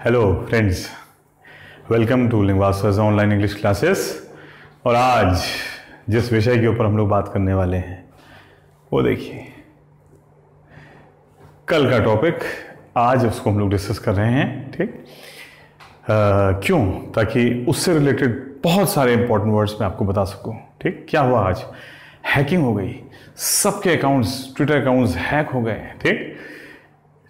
Hello friends, welcome to Linguasters online English classes. और आज जिस विषय के ऊपर हम लोग बात करने वाले हैं वो देखिए, कल का टॉपिक आज उसको हम लोग डिस्कस कर रहे हैं। ठीक, क्यों? ताकि उससे रिलेटेड बहुत सारे इंपॉर्टेंट वर्ड्स मैं आपको बता सकूं। ठीक, क्या हुआ आज? हैकिंग हो गई, सबके अकाउंट्स, ट्विटर अकाउंट्स हैक हो गए।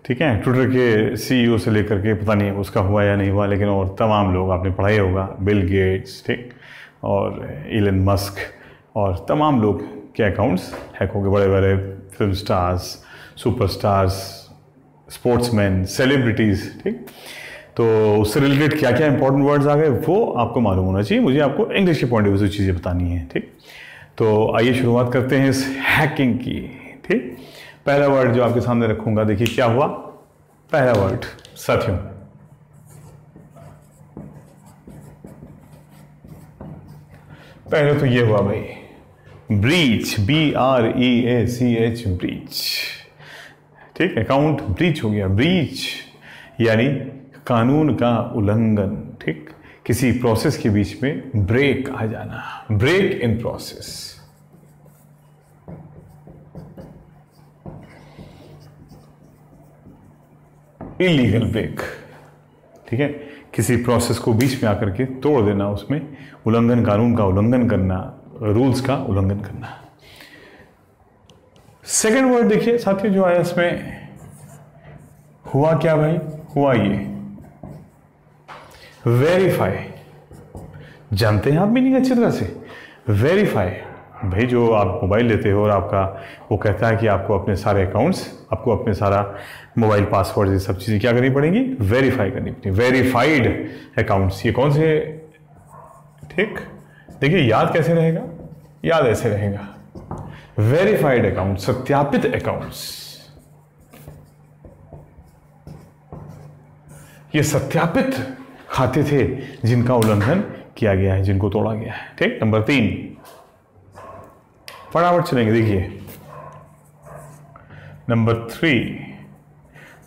ठीक है, ट्विटर के सीईओ से लेकर के पता नहीं उसका हुआ या नहीं हुआ, लेकिन और तमाम लोग, आपने पढ़ा ही होगा, बिल गेट्स, ठीक, और इलन मस्क और तमाम लोग के अकाउंट्स हैक हो गए। बड़े बड़े film stars, superstars, sportsman, celebrities. ठीक, तो उससे रिलेटेड क्या क्या इंपॉर्टेंट वर्ड्स आ गए वो आपको मालूम होना चाहिए। मुझे आपको इंग्लिश के पॉइंट ऑफ व्यू से चीज़ें बतानी है। ठीक, तो आइए शुरुआत करते हैं इस हैकिंग की। ठीक, पहला वर्ड जो आपके सामने रखूंगा, देखिए क्या हुआ। पहला वर्ड साथियों, पहले तो ये हुआ भाई, ब्रीच, BREACH, ब्रीच। ठीक, अकाउंट ब्रीच हो गया। ब्रीच यानी कानून का उल्लंघन। ठीक, किसी प्रोसेस के बीच में ब्रेक आ जाना, break in process. Illegal break. ठीक है, किसी प्रोसेस को बीच में आकर के तोड़ देना, उसमें उल्लंघन, कानून का उल्लंघन करना, रूल्स का उल्लंघन करना। सेकंड वर्ड देखिए साथियों जो आया इसमें, हुआ क्या भाई? हुआ ये वेरीफाई। जानते हैं आप मीनिंग अच्छी तरह से? वेरीफाई भाई, जो आप मोबाइल लेते हो और आपका वो कहता है कि आपको अपने सारे अकाउंट्स, आपको अपने सारा मोबाइल पासवर्ड, ये सब चीज़ें क्या करनी पड़ेंगी? वेरीफाई करनी पड़ेगी। वेरीफाइड अकाउंट्स, ये कौन से? ठीक, देखिए याद कैसे रहेगा? याद ऐसे रहेगा, वेरीफाइड अकाउंट, सत्यापित अकाउंट्स। ये सत्यापित खाते थे जिनका उल्लंघन किया गया है, जिनको तोड़ा गया है। ठीक, नंबर 3, फटाफट चलेंगे। देखिए नंबर 3,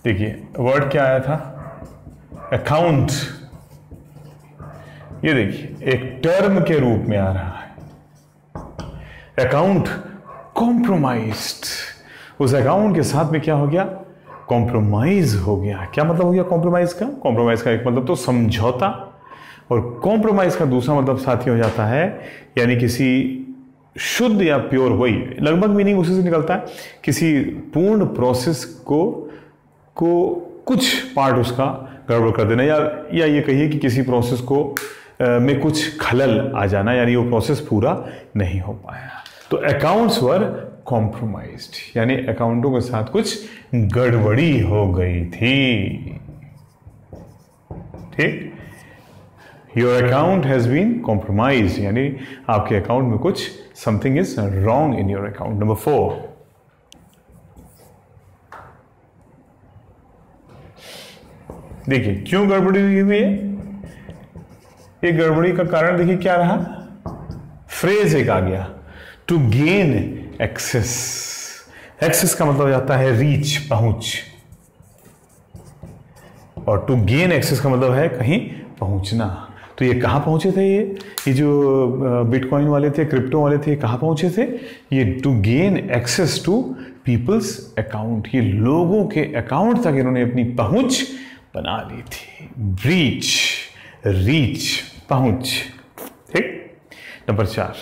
देखिए वर्ड क्या आया था? अकाउंट। ये देखिए एक टर्म के रूप में आ रहा है। Account compromised. उस अकाउंट के साथ में क्या हो गया? कॉम्प्रोमाइज हो गया। क्या मतलब हो गया कॉम्प्रोमाइज का? कॉम्प्रोमाइज का एक मतलब तो समझौता, और कॉम्प्रोमाइज का दूसरा मतलब साथी हो जाता है, यानी किसी शुद्ध या प्योर, वही लगभग मीनिंग उसी से निकलता है, किसी पूर्ण प्रोसेस को कुछ पार्ट उसका गड़बड़ कर देना, या ये कहिए कि किसी प्रोसेस को में कुछ खलल आ जाना, यानी वो प्रोसेस पूरा नहीं हो पाया। तो अकाउंट्स वर कॉम्प्रोमाइज्ड, यानी अकाउंटों के साथ कुछ गड़बड़ी हो गई थी। ठीक, your account has been compromised, यानी आपके अकाउंट में कुछ something is wrong in your account. Number 4, देखिए क्यों गड़बड़ी हुई है? ये गड़बड़ी का कारण देखिए क्या रहा? फ्रेज एक आ गया, टू गेन एक्सेस। एक्सेस का मतलब हो जाता है रीच, पहुंच, और टू गेन एक्सेस का मतलब है कहीं पहुंचना। तो ये कहां पहुंचे थे? ये जो बिटकॉइन वाले थे, क्रिप्टो वाले थे, कहां पहुंचे थे? ये to gain access to people's account, ये लोगों के अकाउंट तक इन्होंने अपनी पहुंच बना ली थी। ब्रीच, रीच, पहुंच। ठीक, नंबर 4,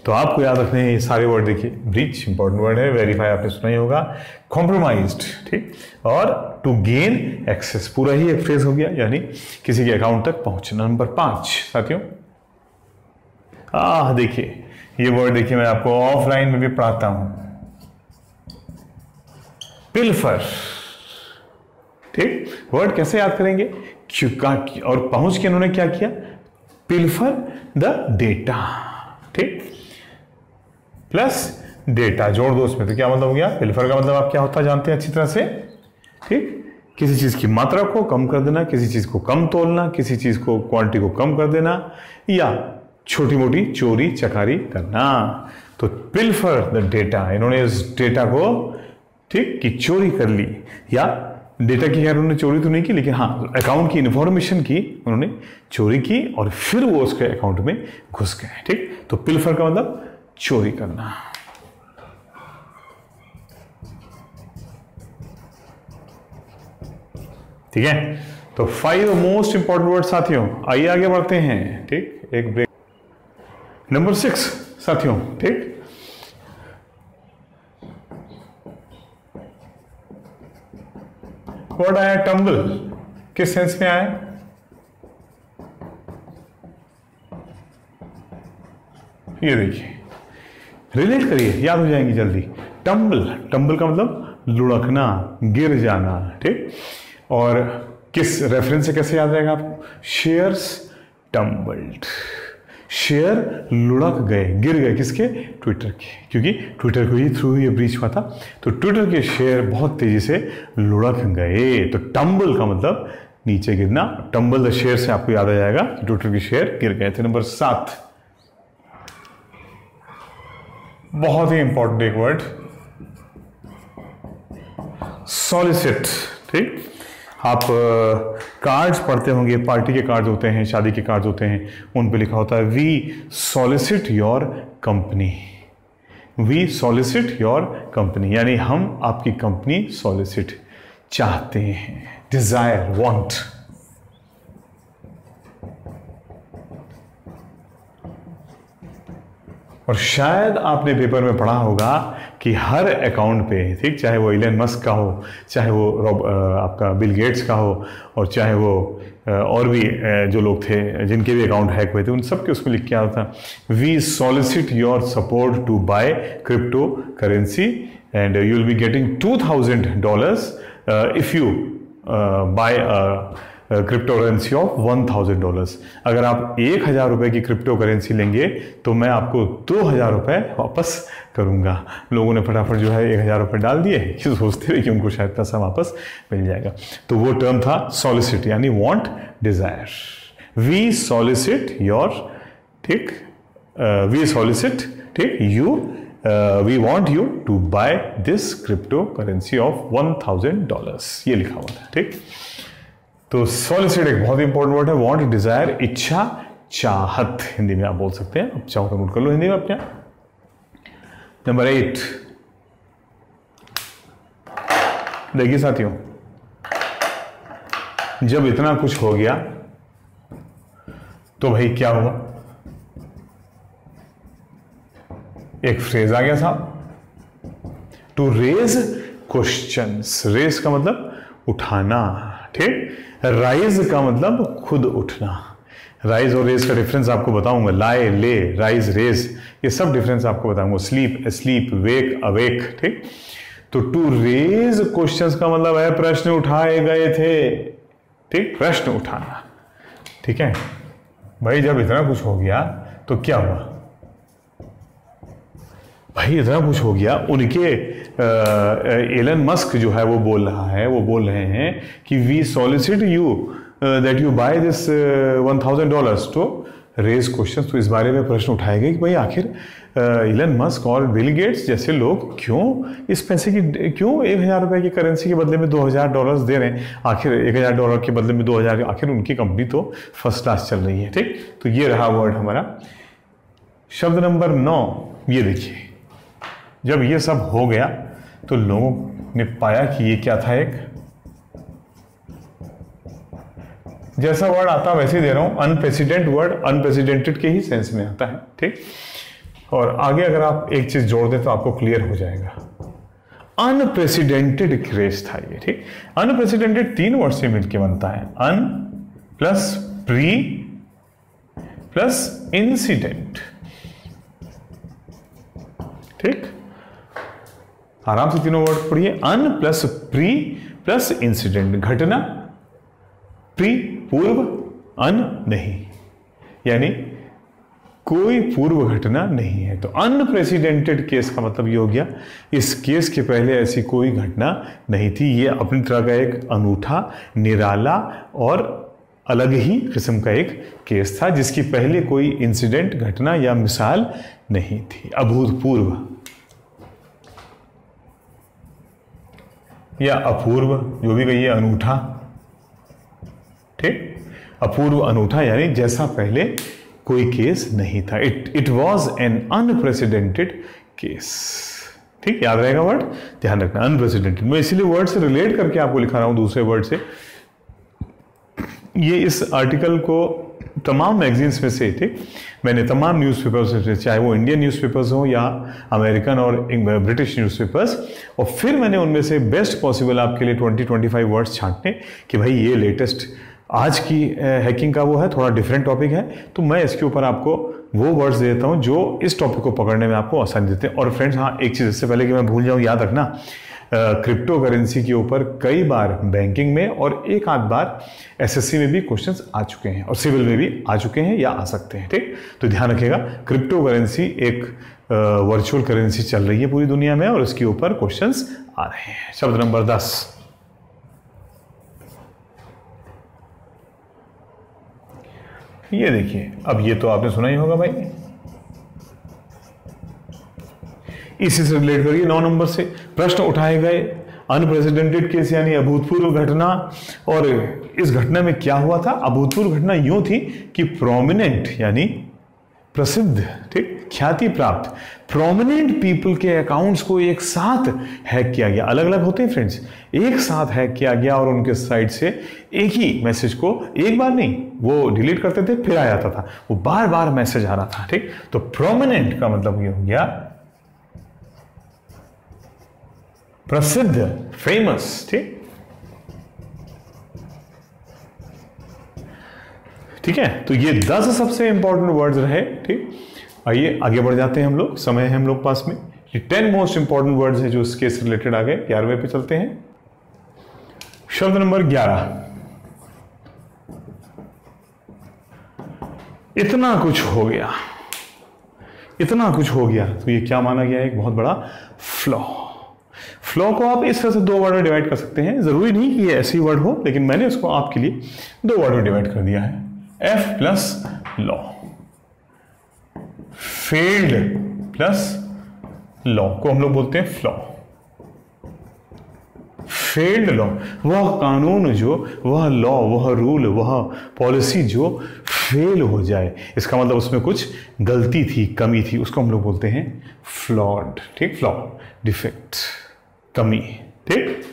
तो आपको याद रखने हैं ये सारे वर्ड। देखिए ब्रीच इंपॉर्टेंट वर्ड है, वेरीफाई आपने सुना ही होगा, कॉम्प्रोमाइज्ड, ठीक, और टू गेन एक्सेस, पूरा ही एक फ्रेज हो गया, यानी किसी के अकाउंट तक पहुंचना। नंबर 5 साथियों, देखिए ये वर्ड, देखिए मैं आपको ऑफलाइन में भी पढ़ाता हूं, पिल्फर। ठीक, वर्ड कैसे याद करेंगे? और पहुंच के इन्होंने क्या किया? पिल्फर द डेटा। ठीक, प्लस डेटा जोड़ दो उसमें, तो क्या मतलब हो गया? पिल्फर का मतलब आप क्या होता जानते हैं अच्छी तरह से? ठीक, किसी चीज की मात्रा को कम कर देना, किसी चीज को कम तोलना, किसी चीज को क्वांटिटी को कम कर देना, या छोटी मोटी चोरी चकारी करना। तो पिल्फर द डेटा, इन्होंने इस डेटा को, ठीक, की चोरी कर ली, या डेटा की खैर उन्होंने चोरी तो नहीं की, लेकिन हाँ अकाउंट की इंफॉर्मेशन की उन्होंने चोरी की और फिर वो उसके अकाउंट में घुस गए। ठीक, तो पिल्फर का मतलब चोरी करना। ठीक है, तो 5 मोस्ट इंपॉर्टेंट वर्ड साथियों। आइए आगे बढ़ते हैं। ठीक, एक ब्रेक। नंबर 6 साथियों। ठीक, वर्ड आया टम्बल, किस सेंस में आया? ये देखिए, रिलेट करिए, याद हो जाएंगी जल्दी। टम्बल, टम्बल का मतलब लुढ़कना, गिर जाना। ठीक, और किस रेफरेंस से कैसे याद रहेगा आपको? शेयर्स टम्बल्ड, शेयर लुढ़क गए, गिर गए, किसके? ट्विटर के, क्योंकि ट्विटर को ही थ्रू ये ब्रीच हुआ था, तो ट्विटर के शेयर बहुत तेजी से लुढ़क गए। तो टम्बल का मतलब नीचे गिरना, टम्बल द शेयर से आपको याद आ जाएगा कि ट्विटर के शेयर गिर गए थे। नंबर 7, बहुत ही इंपॉर्टेंट एक वर्ड, सॉलिसिट। ठीक, आप कार्ड्स पढ़ते होंगे, पार्टी के कार्ड्स होते हैं, शादी के कार्ड्स होते हैं, उन पे लिखा होता है we solicit your company, we solicit your company, यानी हम आपकी कंपनी सॉलिसिट चाहते हैं, डिजायर, वांट। और शायद आपने पेपर में पढ़ा होगा कि हर अकाउंट पे, ठीक, चाहे वो इलन मस्क का हो, चाहे वो आपका बिल गेट्स का हो, और चाहे वो और भी जो लोग थे जिनके भी अकाउंट हैक हुए थे, उन सब के उसमें लिख के आता था, we solicit your support to buy crypto currency and you will be getting $2,000 if you buy crypto currency of $1,000। अगर आप 1,000 रुपए की क्रिप्टो करेंसी लेंगे तो मैं आपको 2,000 रुपए वापस करूंगा। लोगों ने फटाफट जो है 1,000 रुपए डाल दिए, कि सोचते हुए कि उनको शायद पैसा वापस मिल जाएगा। तो वो टर्म था सॉलिसिट, यानी want, desire. We solicit your, ठीक, वी सॉलिसिट, ठीक, you, we want you to buy this crypto currency of $1,000, ये लिखा हुआ था। ठीक, तो सॉलिसिट एक बहुत इंपॉर्टेंट वर्ड है। वांट, डिजायर, इच्छा, चाहत, हिंदी में आप बोल सकते हैं। अब चाहो तो नोट कर लो हिंदी में अपने। नंबर 8, देखिए साथियों, जब इतना कुछ हो गया तो भाई क्या हुआ? एक फ्रेज आ गया साहब, टू रेज क्वेश्चंस। रेज का मतलब उठाना, ठीक। राइज का मतलब खुद उठना। राइज और रेज का डिफरेंस आपको बताऊंगा, लाए, ले, राइज, रेज, ये सब डिफरेंस आपको बताऊंगा। स्लीप, स्लीप, वेक, अवेक, ठीक। तो टू रेज क्वेश्चंस का मतलब है प्रश्न उठाए गए थे, ठीक, प्रश्न उठाना, ठीक है भाई। जब इतना कुछ हो गया तो क्या हुआ भाई? इतना कुछ हो गया, उनके एलन मस्क जो है वो बोल रहे हैं कि we solicit you that you buy this $1,000 to raise question. तो इस बारे में प्रश्न उठाए गए कि भाई आखिर एलन मस्क और बिल गेट्स जैसे लोग क्यों इस पैसे की, क्यों 1,000 रुपए की करेंसी के बदले में $2,000 दे रहे हैं? आखिर $1,000 के बदले में 2,000, आखिर उनकी कंपनी तो फर्स्ट क्लास चल रही है, ठीक। तो ये रहा वर्ड हमारा। शब्द नंबर 9, ये देखिए, जब ये सब हो गया तो लोगों ने पाया कि ये क्या था, एक जैसा वर्ड आता वैसे ही दे रहा हूं, अनप्रेसिडेंट वर्ड, अनप्रेसिडेंटेड के ही सेंस में आता है, ठीक। और आगे अगर आप एक चीज जोड़ दें तो आपको क्लियर हो जाएगा। अनप्रेसिडेंटेड क्रेज था ये, ठीक। अनप्रेसिडेंटेड 3 वर्ड से मिलकर बनता है, अन प्लस प्री प्लस इंसिडेंट, ठीक। आराम से तीनों वर्ड पढ़िए, अन प्लस प्री प्लस इंसिडेंट, घटना, प्री पूर्व, अन नहीं, यानी कोई पूर्व घटना नहीं है। तो अनप्रेसिडेंटेड केस का मतलब ये हो गया, इस केस के पहले ऐसी कोई घटना नहीं थी। ये अपनी तरह का एक अनूठा, निराला और अलग ही किस्म का एक केस था, जिसकी पहले कोई इंसिडेंट, घटना या मिसाल नहीं थी, अभूतपूर्व। या अपूर्व, जो भी कहिए, अनूठा। ठीक, अपूर्व, अनूठा, यानी जैसा पहले कोई केस नहीं था। It was an unprecedented case. ठीक, याद रहेगा वर्ड, ध्यान रखना, अनप्रेसिडेंटेड। मैं इसीलिए वर्ड से रिलेट करके आपको लिखा रहा हूं दूसरे वर्ड से। ये इस आर्टिकल को तमाम मैगजीन्स में से, ठीक, मैंने तमाम न्यूज़पेपर्स से, चाहे वो इंडियन न्यूज़पेपर्स हो या अमेरिकन और ब्रिटिश न्यूज़पेपर्स, और फिर मैंने उनमें से बेस्ट पॉसिबल आपके लिए 20-25 वर्ड्स छांटने कि भाई ये लेटेस्ट आज की हैकिंग का वो है, थोड़ा डिफरेंट टॉपिक है, तो मैं इसके ऊपर आपको वो वर्ड्स देता हूं जो इस टॉपिक को पकड़ने में आपको आसानी देते हैं। और फ्रेंड्स, हाँ, एक चीज़ इससे पहले कि मैं भूल जाऊं, याद रखना, क्रिप्टो करेंसी के ऊपर कई बार बैंकिंग में और एक आध बार एसएससी में भी क्वेश्चंस आ चुके हैं और सिविल में भी आ चुके हैं या आ सकते हैं। ठीक, तो ध्यान रखिएगा, क्रिप्टो करेंसी एक वर्चुअल करेंसी चल रही है पूरी दुनिया में और इसके ऊपर क्वेश्चंस आ रहे हैं। शब्द नंबर 10, ये देखिए। अब ये तो आपने सुना ही होगा भाई, इसी से रिलेट करिए 9 नंबर से प्रश्न उठाए गए। अनप्रेसिडेंटेड केस यानी अभूतपूर्व घटना, और इस घटना में क्या हुआ था? अभूतपूर्व घटना यूं थी कि प्रोमिनेंट यानी प्रसिद्ध, ठीक, ख्याति प्राप्त प्रोमिनेंट पीपल के अकाउंट्स को एक साथ हैक किया गया। अलग अलग होते हैं फ्रेंड्स, एक साथ हैक किया गया और उनके साइड से एक ही मैसेज को एक बार नहीं, वो डिलीट करते थे फिर आ जाता था, वो बार बार मैसेज आ रहा था। ठीक, तो प्रोमिनेंट का मतलब ये हो गया प्रसिद्ध, फेमस। ठीक है, तो ये 10 सबसे इंपॉर्टेंट वर्ड्स रहे। ठीक, आइए आगे बढ़ जाते हैं हम लोग, समय है हम लोग पास में। ये 10 मोस्ट इंपॉर्टेंट वर्ड्स हैं जो इस केस से रिलेटेड आ गए। 11वें पे चलते हैं। शब्द नंबर 11, इतना कुछ हो गया। इतना कुछ हो गया तो ये क्या माना गया है? एक बहुत बड़ा फ्लॉ। फ्लॉ को आप इस तरह से 2 वर्ड में डिवाइड कर सकते हैं, जरूरी नहीं कि ये ऐसी वर्ड हो, लेकिन मैंने इसको आपके लिए 2 वर्ड में डिवाइड कर दिया है। F plus law, failed plus law को हम लोग बोलते हैं फ्लॉ। फेल्ड लॉ, वह कानून जो, वह लॉ, वह रूल, वह पॉलिसी जो फेल हो जाए, इसका मतलब उसमें कुछ गलती थी, कमी थी, उसको हम लोग बोलते हैं फ्लॉड। ठीक, फ्लॉ, डिफेक्ट, कमी। ठीक,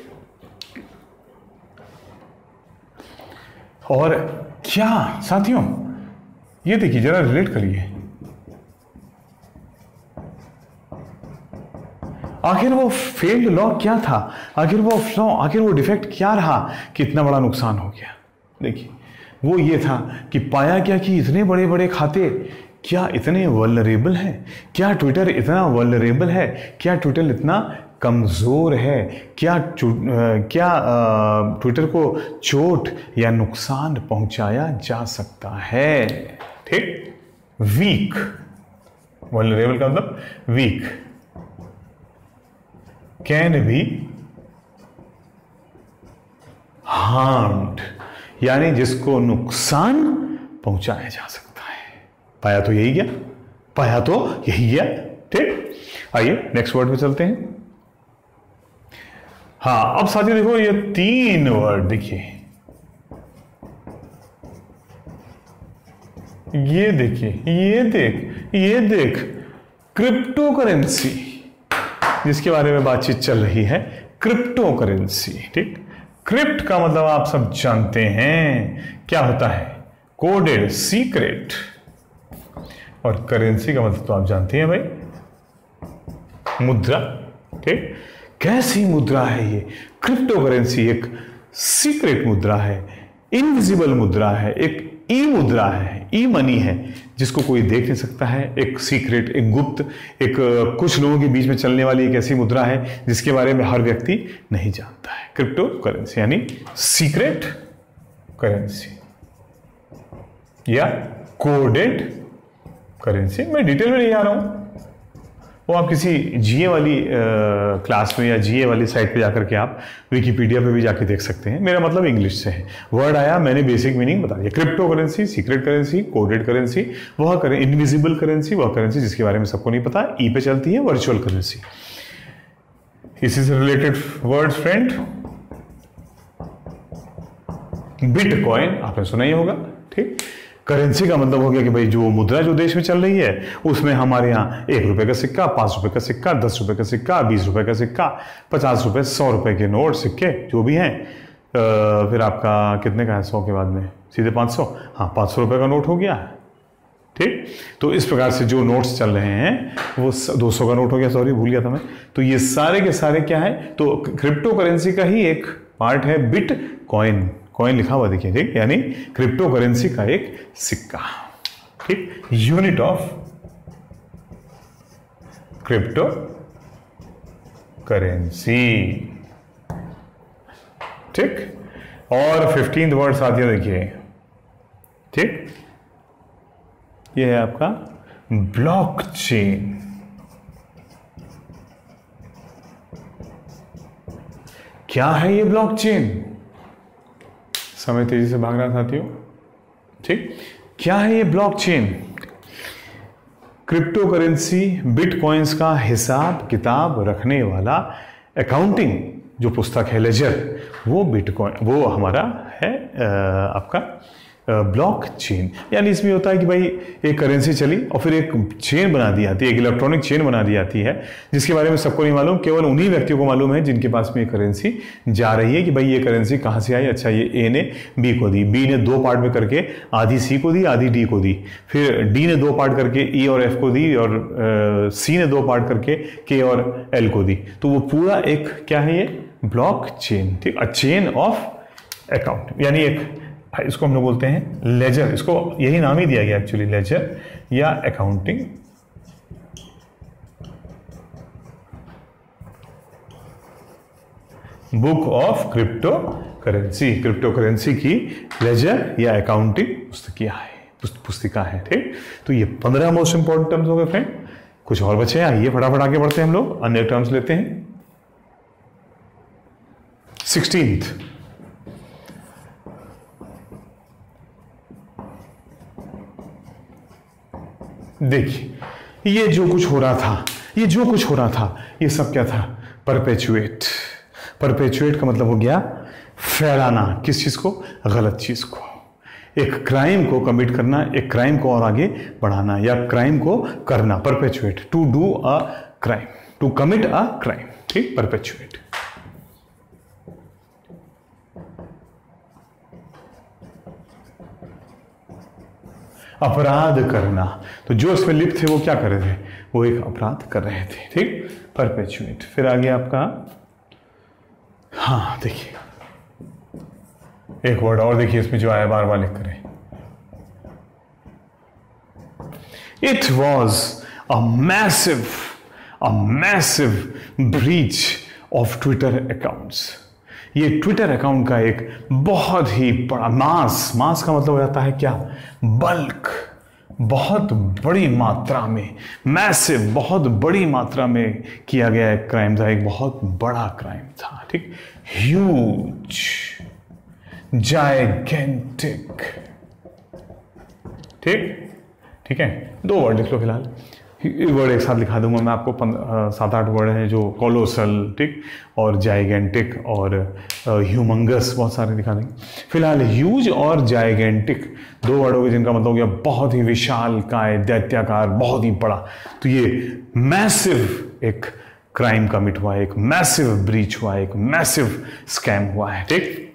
और क्या साथियों, ये देखिए जरा रिलेट करिए, आखिर वो फेल्ड लॉ क्या था? आखिर वो फ्लॉ, आखिर वो डिफेक्ट क्या रहा कि इतना बड़ा नुकसान हो गया? देखिए, वो ये था कि पाया क्या कि इतने बड़े बड़े खाते क्या इतने वल्नरेबल हैं? क्या ट्विटर इतना वल्नरेबल है? क्या ट्विटर इतना कमज़ोर है? क्या ट्विटर को चोट या नुकसान पहुंचाया जा सकता है? ठीक, वीक, वल्नरेबल का मतलब वीक, कैन बी हार्म्ड, यानी जिसको नुकसान पहुंचाया जा सकता है। पाया तो यही गया, पाया तो यही गया। ठीक, आइए नेक्स्ट वर्ड पे चलते हैं। हाँ, अब साथियों देखो, ये 3 वर्ड देखिए, ये देखिए, ये देख, क्रिप्टो करेंसी, जिसके बारे में बातचीत चल रही है, क्रिप्टो करेंसी। ठीक, क्रिप्ट का मतलब आप सब जानते हैं क्या होता है? कोडेड, सीक्रेट, और करेंसी का मतलब तो आप जानते हैं भाई, मुद्रा। ठीक, कैसी मुद्रा है ये? क्रिप्टो करेंसी एक सीक्रेट मुद्रा है, इनविजिबल मुद्रा है, एक ई मुद्रा है, ई मनी है, जिसको कोई देख नहीं सकता है, एक सीक्रेट, एक गुप्त, एक कुछ लोगों के बीच में चलने वाली एक ऐसी मुद्रा है जिसके बारे में हर व्यक्ति नहीं जानता है। क्रिप्टो करेंसी यानी सीक्रेट करेंसी या कोडेड करेंसी। मैं डिटेल में नहीं आ रहा हूं, वो आप किसी जीए वाली क्लास में या जीए वाली साइट पे जाकर के आप विकिपीडिया पे भी जाके देख सकते हैं। मेरा मतलब इंग्लिश से है, वर्ड आया, मैंने बेसिक मीनिंग बता दिया। Crypto currency, secret currency, coded currency, वह इनविजिबल करेंसी, वह करेंसी जिसके बारे में सबको नहीं पता। ई पे चलती है वर्चुअल करेंसी। इसी से रिलेटेड वर्ड्स फ्रेंड, बिटकॉइन आपने सुना ही होगा, ठीक। करेंसी का मतलब हो गया कि भाई जो मुद्रा जो देश में चल रही है उसमें हमारे यहाँ 1 रुपए का सिक्का, 5 रुपए का सिक्का, 10 रुपए का सिक्का, 20 रुपए का सिक्का, 50 रुपए, 100 रुपए के नोट, सिक्के जो भी हैं। फिर आपका कितने का है 100 के बाद में? सीधे 500। हाँ, 500 रुपए का नोट हो गया, ठीक। तो इस प्रकार से जो नोट्स चल रहे हैं वो 200 का नोट हो गया, सॉरी भूल गया था मैं। तो ये सारे के सारे क्या है? तो क्रिप्टो करेंसी का ही एक पार्ट है बिटकॉइन। कॉइन लिखा हुआ देखिए, ठीक, यानी क्रिप्टो करेंसी का एक सिक्का, ठीक। यूनिट ऑफ क्रिप्टो करेंसी, ठीक। और 15th वर्ड साथियों देखिए, ठीक, ये है आपका ब्लॉकचेन। क्या है ये ब्लॉकचेन? समय तेजी से भाग रहा साथियों, ठीक। क्या है ये ब्लॉकचेन? क्रिप्टो करेंसी बिटकॉइंस का हिसाब किताब रखने वाला अकाउंटिंग जो पुस्तक है लेजर, वो बिटकॉइन, वो हमारा है आपका ब्लॉकचेन। यानी इसमें होता है कि भाई एक करेंसी चली और फिर एक चेन बना दी जाती है, एक इलेक्ट्रॉनिक चेन बना दी जाती है, जिसके बारे में सबको नहीं मालूम, केवल उन्हीं व्यक्तियों को मालूम है जिनके पास में ये करेंसी जा रही है कि भाई ये करेंसी कहाँ से आई। अच्छा, ये ए ने बी को दी, बी ने 2 पार्ट में करके आधी सी को दी, आधी डी को दी, फिर डी ने 2 पार्ट करके ई और एफ को दी, और सी ने 2 पार्ट करके के और एल को दी। तो वो पूरा एक क्या है ये ब्लॉकचेन, ठीक। अ चेन ऑफ अकाउंट, यानी एक, इसको हम लोग बोलते हैं लेजर, इसको यही नाम ही दिया गया एक्चुअली, लेजर या accounting book of crypto currency. Crypto currency की लेजर या अकाउंटिंग पुस्तिका है, ठीक। तो ये 15 मोस्ट इंपॉर्टेंट टर्म्स हो गए फ्रेंड। कुछ और बचे हैं, आइए फटाफट आगे बढ़ते हैं, हम लोग अन्य टर्म्स लेते हैं। 16th, देखिए ये जो कुछ हो रहा था, ये सब क्या था? परपेचुएट। परपेचुएट का मतलब हो गया फैलाना, किस चीज को? गलत चीज को। एक क्राइम को कमिट करना, एक क्राइम को और आगे बढ़ाना, या क्राइम को करना, perpetuate, to do a crime, to commit a crime, ठीक, परपेचुएट। अपराध करना, तो जो इसमें लिप्त थे वो क्या कर रहे थे? वो एक अपराध कर रहे थे, ठीक, परपेचुएट। फिर आगे आपका, हाँ देखिए एक वर्ड और देखिए इसमें जो आया, बार बार लिख करें, it was a massive breach of Twitter accounts. ये ट्विटर अकाउंट का एक बहुत ही बड़ा, मास का मतलब हो जाता है क्या? बल्क, बहुत बड़ी मात्रा में, मैसिव, बहुत बड़ी मात्रा में किया गया एक क्राइम था, एक बहुत बड़ा क्राइम था, ठीक। ह्यूज, जायगेंटिक, ठीक है। 2 वर्ड लिख लो फिलहाल, वर्ड एक साथ लिखा दूंगा मैं आपको, 7-8 वर्ड हैं जो कोलोसल, ठीक, और जायगेंटिक और ह्यूमंगस, बहुत सारे दिखा देंगे। फिलहाल ह्यूज और जायगेंटिक 2 वर्ड हो गए जिनका मतलब हो गया बहुत ही विशाल काय, दैत्याकार, बहुत ही बड़ा। तो ये मैसिव एक क्राइम कमिट हुआ है, एक मैसिव ब्रीच हुआ है, एक मैसिव स्कैम हुआ है, ठीक।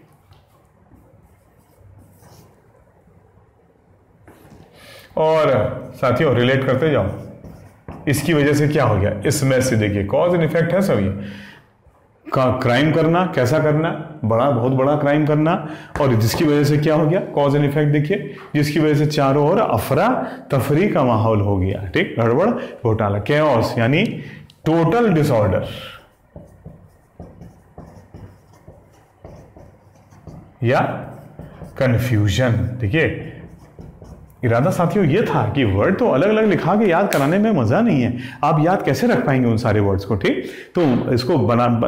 और साथियों रिलेट करते जाओ, इसकी वजह से क्या हो गया? इसमें से देखिए कॉज एंड इफेक्ट है सब। ये क्राइम करना, कैसा करना? बहुत बड़ा क्राइम करना, और जिसकी वजह से क्या हो गया? कॉज एंड इफेक्ट देखिए, जिसकी वजह से चारों ओर अफरा तफरी का माहौल हो गया, ठीक, गड़बड़ घोटाला, कैओस, यानी टोटल डिसऑर्डर या कंफ्यूजन। देखिए इरादा साथियों ये था कि वर्ड तो अलग अलग लिखा के याद कराने में मजा नहीं है, आप याद कैसे रख पाएंगे उन सारे वर्ड्स को, ठीक। तो इसको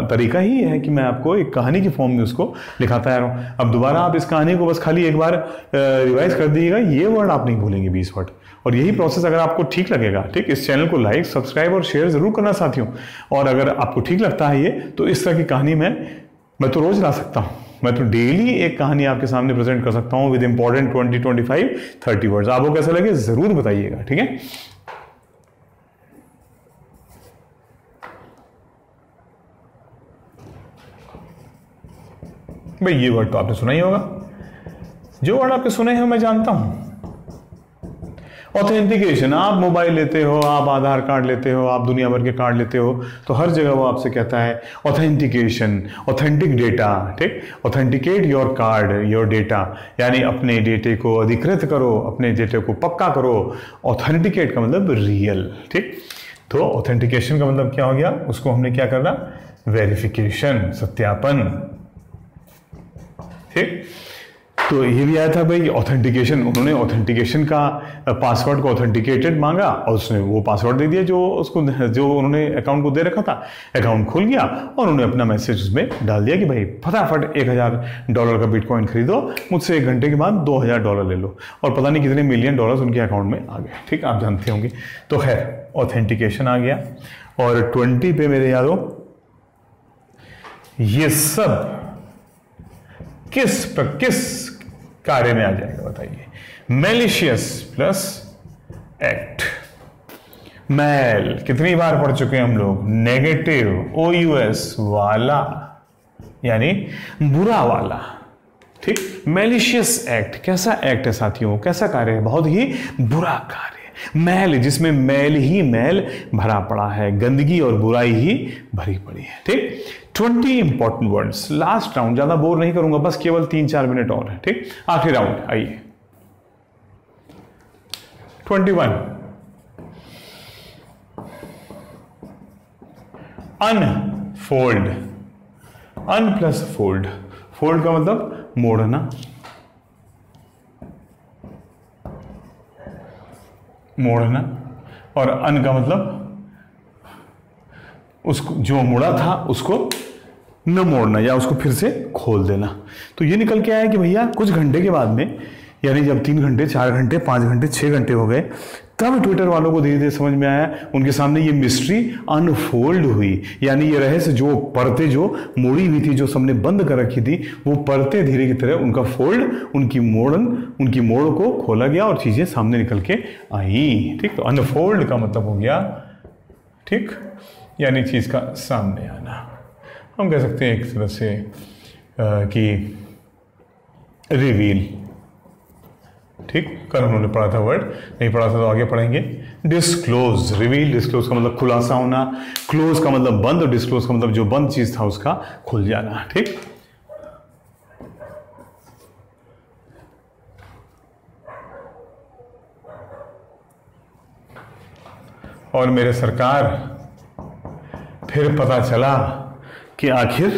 तरीका ही है कि मैं आपको एक कहानी की फॉर्म में उसको लिखाता रहा हूं। अब दोबारा आप इस कहानी को बस खाली एक बार रिवाइज कर दीजिएगा, ये वर्ड आप नहीं भूलेंगे 20 वर्ड, और यही प्रोसेस अगर आपको ठीक लगेगा, ठीक, इस चैनल को लाइक, सब्सक्राइब और शेयर जरूर करना साथियों। और अगर आपको ठीक लगता है ये, तो इस तरह की कहानी मैं तो रोज ला सकता हूं। मैं तो डेली एक कहानी आपके सामने प्रेजेंट कर सकता हूं विद इंपॉर्टेंट 20, 25, 30 वर्ड्स। आपको कैसा लगे जरूर बताइएगा, ठीक है। भाई ये वर्ड तो आपने सुना ही होगा, जो वर्ड आपके सुने हैं मैं जानता हूं। ऑथेंटिकेशन, आप मोबाइल लेते हो, आप आधार कार्ड लेते हो, आप दुनिया भर के कार्ड लेते हो, तो हर जगह वो आपसे कहता है ऑथेंटिकेशन, ऑथेंटिक डेटा, ठीक, authenticate your card, your data, यानी अपने डेटे को अधिकृत करो, अपने डेटे को पक्का करो। ऑथेंटिकेट का मतलब रियल, ठीक। तो ऑथेंटिकेशन का मतलब क्या हो गया, उसको हमने क्या करना, वेरिफिकेशन, सत्यापन, ठीक। तो ये भी आया था भाई ऑथेंटिकेशन, उन्होंने ऑथेंटिकेशन का पासवर्ड को ऑथेंटिकेटेड मांगा और उसने वो पासवर्ड दे दिया जो उन्होंने अकाउंट को दे रखा था। अकाउंट खुल गया और उन्होंने अपना मैसेज उसमें डाल दिया कि भाई फटाफट $1000 का बिटकॉइन खरीदो, मुझसे 1 घंटे के बाद $2000 ले लो, और पता नहीं कितने मिलियन डॉलर्स उनके अकाउंट में आ गए, ठीक, आप जानते होंगे। तो खैर ऑथेंटिकेशन आ गया। और 20 पे मेरे यारों ये सब किस कार्य में आ जाएगा बताइए। Malicious plus act. मैल कितनी बार पढ़ चुके हैं हम लोग, नेगेटिव, OUS वाला, यानी बुरा वाला, ठीक। मैलिशियस एक्ट कैसा एक्ट है साथियों, कैसा कार्य है, बहुत ही बुरा कार्य। मैल, जिसमें मैल ही मैल भरा पड़ा है, गंदगी और बुराई ही भरी पड़ी है, ठीक। 20 इंपॉर्टेंट वर्ड्स, लास्ट राउंड, ज्यादा बोर नहीं करूंगा, बस केवल 3-4 मिनट और है, ठीक। आखिरी राउंड, आइए। 21 अनफोल्ड, अन प्लस फोल्ड, फोल्ड का मतलब मोड़ना, मोड़ना, और अन का मतलब उसको जो मुड़ा था उसको न मोड़ना या उसको फिर से खोल देना। तो ये निकल के आया कि भैया कुछ घंटे के बाद में, यानी जब 3 घंटे, 4 घंटे, 5 घंटे, 6 घंटे हो गए, तब ट्विटर वालों को धीरे धीरे समझ में आया, उनके सामने ये मिस्ट्री अनफोल्ड हुई, यानी ये रहस्य, जो परतें जो मोड़ी हुई थी, जो सबने बंद कर रखी थी, वो परतें धीरे की तरह उनका फोल्ड, उनकी मोड़ को खोला गया और चीजें सामने निकल के आई, ठीक। तो अनफोल्ड का मतलब हो गया, ठीक, यानी चीज का सामने आना। हम कह सकते हैं एक तरह से कि रिवील, ठीक। कल उन्होंने पढ़ा था वर्ड, नहीं पढ़ा था तो आगे पढ़ेंगे। डिस्क्लोज, रिवील, डिस्क्लोज का मतलब खुलासा होना, क्लोज का मतलब बंद, और डिस्क्लोज का मतलब जो बंद चीज था उसका खुल जाना, ठीक। और मेरे सरकार, फिर पता चला कि आखिर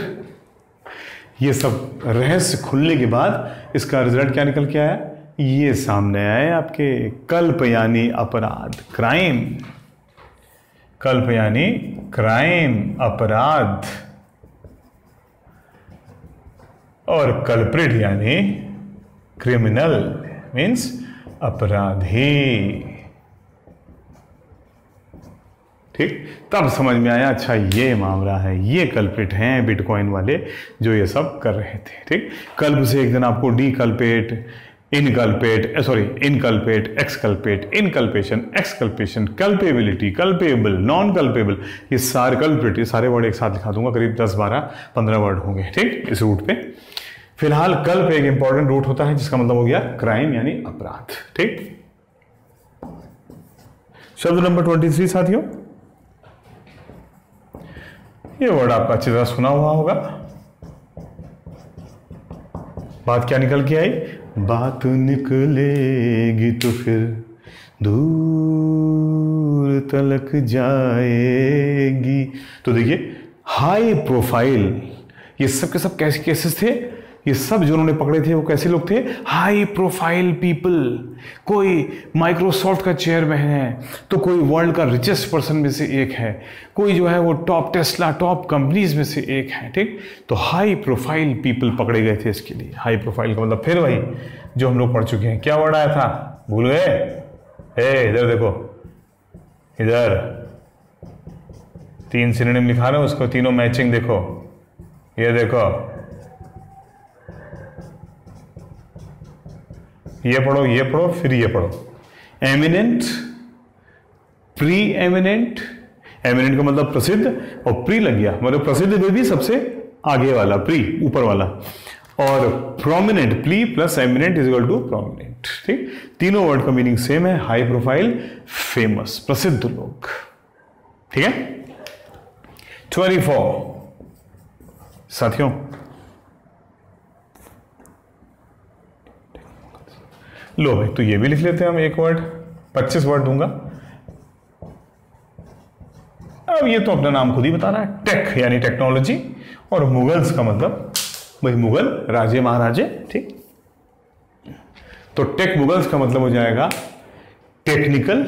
ये सब रहस्य खुलने के बाद इसका रिजल्ट क्या निकल के आया, ये सामने आए आपके कल्प यानी अपराध, क्राइम, कल्प यानी क्राइम, अपराध, और कल्प्रिट यानी क्रिमिनल, मीन्स अपराधी, ठीक। तब समझ में आया, अच्छा ये मामला है, ये कल्प्रिट हैं बिटकॉइन वाले जो ये सब कर रहे थे, ठीक। कल्प से एक दिन आपको deculpate, inculpate, exculpate, inculpation, exculpation, culpability, culpable, non culpable, ये सारे कल्प्रिट, ये सारे वर्ड एक साथ लिखा दूंगा, करीब 10, 12, 15 वर्ड होंगे, ठीक, इस रूट पे। फिलहाल कल्प एक इंपॉर्टेंट रूट होता है जिसका मतलब हो गया क्राइम यानी अपराध, ठीक। शब्द नंबर 23 साथियों, ये वर्ड आपका अच्छी तरह सुना हुआ होगा। बात क्या निकल के आई, बात निकलेगी तो फिर दूर तलक जाएगी। तो देखिए हाई प्रोफाइल, ये सब के सब कैसे केसेस थे, ये सब जो उन्होंने पकड़े थे वो कैसे लोग थे, हाई प्रोफाइल पीपल। कोई माइक्रोसॉफ्ट का चेयरमैन है, तो कोई वर्ल्ड का रिचेस्ट पर्सन में से एक है, कोई जो है वो टॉप टेस्ला, टॉप कंपनीज में से एक है, ठीक। तो हाई प्रोफाइल पीपल पकड़े गए थे इसके लिए। हाई प्रोफाइल का मतलब फिर वही जो हम लोग पढ़ चुके हैं, क्या वर्ड आया था, भूल गए, इधर देखो, इधर 3 सिनोनिम लिखा रहा हूं, उसको तीनों मैचिंग देखो, ये देखो, ये पढ़ो, फिर ये पढ़ो। एमिनेंट, प्री एमिनेंट, एमिनेंट का मतलब प्रसिद्ध, और प्री लग गया मतलब प्रसिद्ध में भी सबसे आगे वाला, प्री ऊपर वाला, और prominent, pre plus eminent is equal to prominent. ठीक, तीनों वर्ड का मीनिंग सेम है, हाई प्रोफाइल, फेमस, प्रसिद्ध लोग। ठीक है। 24 साथियों, लो भाई, तो ये भी लिख लेते हैं हम एक वर्ड, 25 वर्ड दूंगा। अब ये तो अपना नाम खुद ही बता रहा है, टेक यानी टेक्नोलॉजी, और मुगल्स का मतलब भाई मुगल राजे महाराजे। ठीक, तो टेक मुगल्स का मतलब हो जाएगा टेक्निकल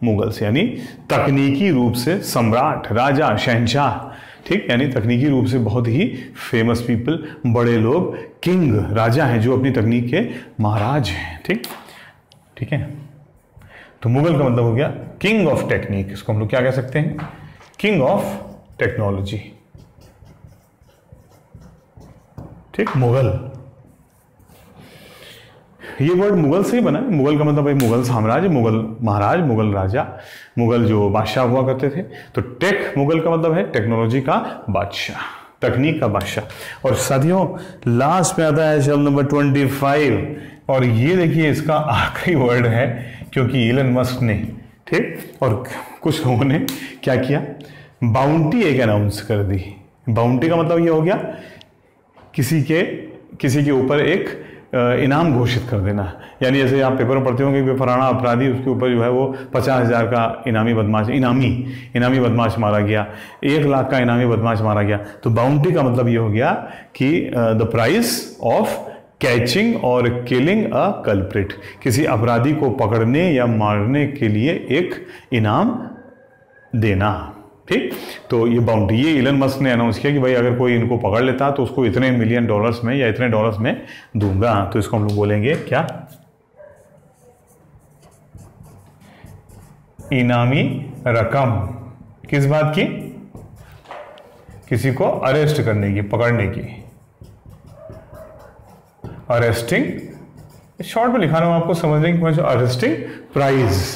मुगल्स, यानी तकनीकी रूप से सम्राट, राजा, शहंशाह। ठीक, यानी तकनीकी रूप से बहुत ही फेमस पीपल, बड़े लोग, किंग, राजा हैं जो अपनी तकनीक के महाराज हैं। ठीक, ठीक है। तो मुगल का मतलब हो गया किंग ऑफ टेक्निक, इसको हम लोग क्या कह सकते हैं, किंग ऑफ टेक्नोलॉजी। ठीक, मुगल, ये वर्ड मुगल से ही बना है। मुगल का मतलब भाई मुगल साम्राज्य, मुगल महाराज, मुगल राजा, मुगल जो बादशाह हुआ करते थे। तो टेक मुगल का मतलब है टेक्नोलॉजी का बादशाह, तकनीक का बादशाह। और साथियों लास्ट में आता है शब्द नंबर 25, और ये देखिए इसका आखिरी वर्ड है, क्योंकि इलन मस्क ने, ठीक, और कुछ लोगों ने क्या किया, बाउंटी एक अनाउंस कर दी। बाउंटी का मतलब ये हो गया किसी के ऊपर एक इनाम घोषित कर देना। यानी जैसे आप पेपर में पढ़ते होंगे कि फलाना अपराधी, उसके ऊपर जो है वो 50,000 का इनामी बदमाश मारा गया, 1 लाख का इनामी बदमाश मारा गया। तो बाउंटी का मतलब ये हो गया कि द प्राइस ऑफ कैचिंग और किलिंग अ कल्प्रिट, किसी अपराधी को पकड़ने या मारने के लिए एक इनाम देना। ठीक, तो ये बाउंड्री, ये इलन मस्क ने अनाउंस किया कि भाई अगर कोई इनको पकड़ लेता तो उसको इतने मिलियन डॉलर्स में या इतने डॉलर्स में दूंगा। तो इसको हम लोग बोलेंगे क्या, इनामी रकम। किस बात की, किसी को अरेस्ट करने की, पकड़ने की, अरेस्टिंग। शॉर्ट में लिखा रहा हूं आपको समझने की, अरेस्टिंग प्राइज,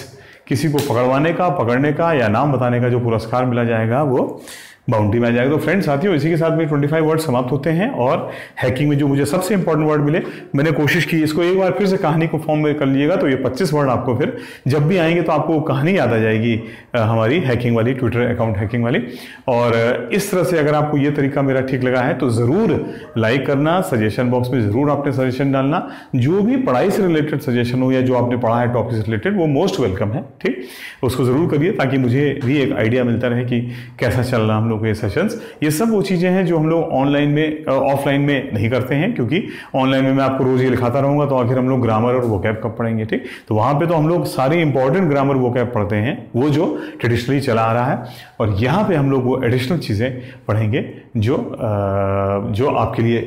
किसी को पकड़ने का या नाम बताने का जो पुरस्कार मिला जाएगा वो बाउंड्री में आ जाएगा। तो फ्रेंड्स साथियों, इसी के साथ में 25 वर्ड समाप्त होते हैं। और हैकिंग में जो मुझे सबसे इंपॉर्टेंट वर्ड मिले, मैंने कोशिश की इसको एक बार फिर से कहानी को फॉर्म में कर लीजिएगा, तो ये 25 वर्ड आपको फिर जब भी आएंगे तो आपको कहानी याद आ जाएगी हमारी हैकिंग वाली, ट्विटर अकाउंट हैकिंग वाली। और इस तरह से अगर आपको ये तरीका मेरा ठीक लगा है तो ज़रूर लाइक करना, सजेशन बॉक्स में ज़रूर आपने सजेशन डालना। जो भी पढ़ाई से रिलेटेड सजेशन हो या जो आपने पढ़ा है टॉपिक से रिलेटेड, वो मोस्ट वेलकम है। ठीक, उसको ज़रूर करिए ताकि मुझे भी एक आइडिया मिलता रहे कि कैसा चल रहा हम लोग ये सेशंस। ये सब वो चीज़ें हैं जो हम लोग ऑनलाइन में ऑफलाइन में नहीं करते हैं, क्योंकि ऑनलाइन में मैं आपको रोज ये लिखाता रहूंगा तो आखिर हम लोग ग्रामर और वोकैब कब पढ़ेंगे। ठीक, तो वहां पे तो हम लोग सारी इंपॉर्टेंट ग्रामर वोकैब पढ़ते हैं, वो जो ट्रेडिशनली चला आ रहा है, और यहाँ पे हम लोग वो एडिशनल चीज़ें पढ़ेंगे जो आपके लिए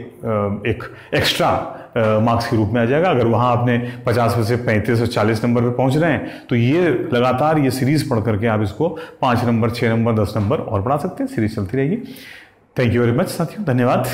एक एक्स्ट्रा मार्क्स के रूप में आ जाएगा। अगर वहाँ आपने 50 में से 35 और 40 नंबर पे पहुँच रहे हैं तो ये लगातार ये सीरीज़ पढ़ करके आप इसको 5 नंबर, 6 नंबर, 10 नंबर और पढ़ा सकते हैं। सीरीज चलती रहेगी। थैंक यू वेरी मच साथियों, धन्यवाद।